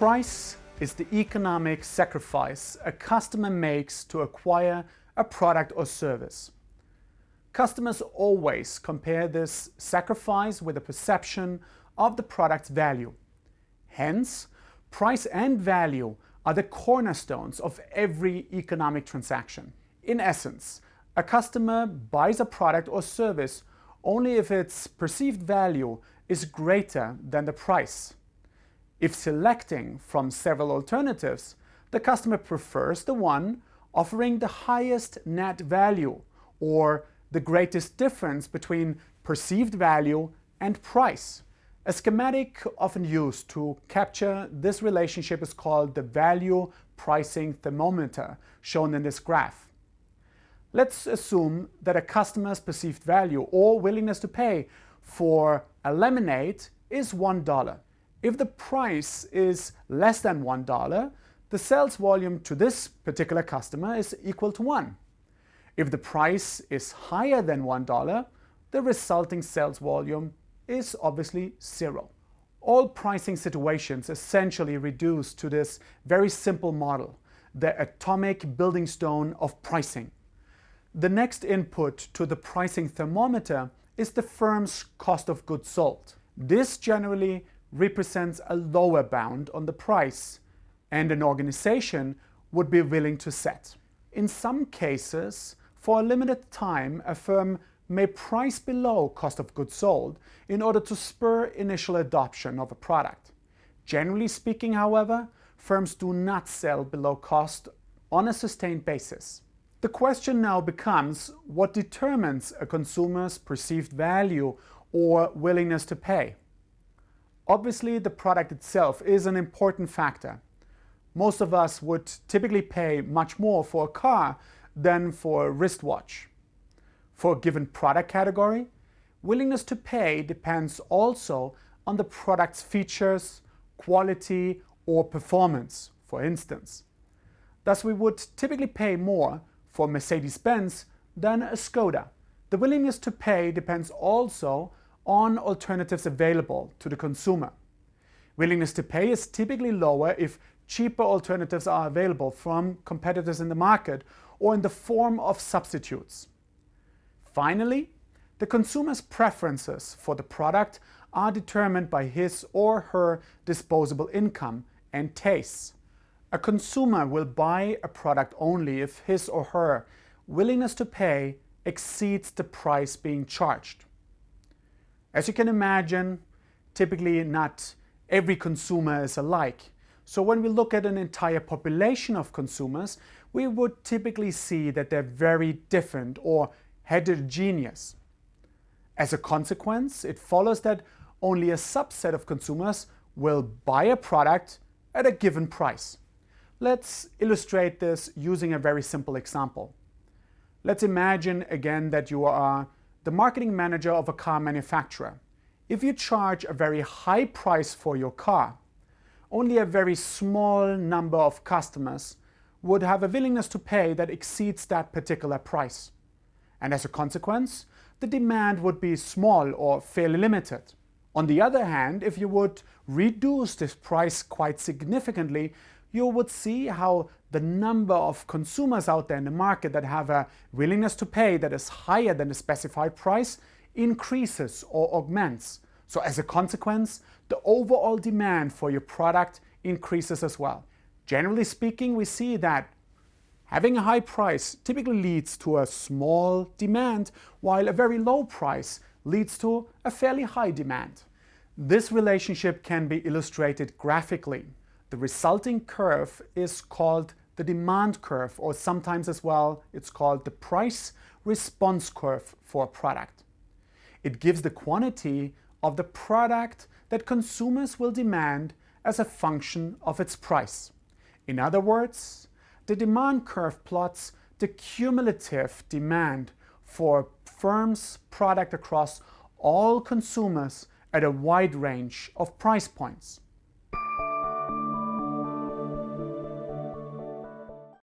Price is the economic sacrifice a customer makes to acquire a product or service. Customers always compare this sacrifice with the perception of the product's value. Hence, price and value are the cornerstones of every economic transaction. In essence, a customer buys a product or service only if its perceived value is greater than the price. If selecting from several alternatives, the customer prefers the one offering the highest net value or the greatest difference between perceived value and price. A schematic often used to capture this relationship is called the value pricing thermometer, shown in this graph. Let's assume that a customer's perceived value or willingness to pay for a lemonade is $1. If the price is less than $1, the sales volume to this particular customer is equal to 1. If the price is higher than $1, the resulting sales volume is obviously 0. All pricing situations essentially reduce to this very simple model, the atomic building stone of pricing. The next input to the pricing thermometer is the firm's cost of goods sold. This generally represents a lower bound on the price, and an organization would be willing to set. In some cases, for a limited time, a firm may price below cost of goods sold in order to spur initial adoption of a product. Generally speaking, however, firms do not sell below cost on a sustained basis. The question now becomes, what determines a consumer's perceived value or willingness to pay? Obviously, the product itself is an important factor. Most of us would typically pay much more for a car than for a wristwatch. For a given product category, willingness to pay depends also on the product's features, quality, or performance, for instance. Thus, we would typically pay more for Mercedes-Benz than a Skoda. The willingness to pay depends also on alternatives available to the consumer. Willingness to pay is typically lower if cheaper alternatives are available from competitors in the market or in the form of substitutes. Finally, the consumer's preferences for the product are determined by his or her disposable income and tastes. A consumer will buy a product only if his or her willingness to pay exceeds the price being charged. As you can imagine, typically not every consumer is alike. So when we look at an entire population of consumers, we would typically see that they're very different or heterogeneous. As a consequence, it follows that only a subset of consumers will buy a product at a given price. Let's illustrate this using a very simple example. Let's imagine again that you are the marketing manager of a car manufacturer. If you charge a very high price for your car, only a very small number of customers would have a willingness to pay that exceeds that particular price. And as a consequence, the demand would be small or fairly limited. On the other hand, if you would reduce this price quite significantly, you would see how the number of consumers out there in the market that have a willingness to pay that is higher than the specified price increases or augments. So as a consequence, the overall demand for your product increases as well. Generally speaking, we see that having a high price typically leads to a small demand, while a very low price leads to a fairly high demand. This relationship can be illustrated graphically. The resulting curve is called the demand curve, or sometimes as well it's called the price response curve for a product. It gives the quantity of the product that consumers will demand as a function of its price. In other words, the demand curve plots the cumulative demand for a firm's product across all consumers at a wide range of price points.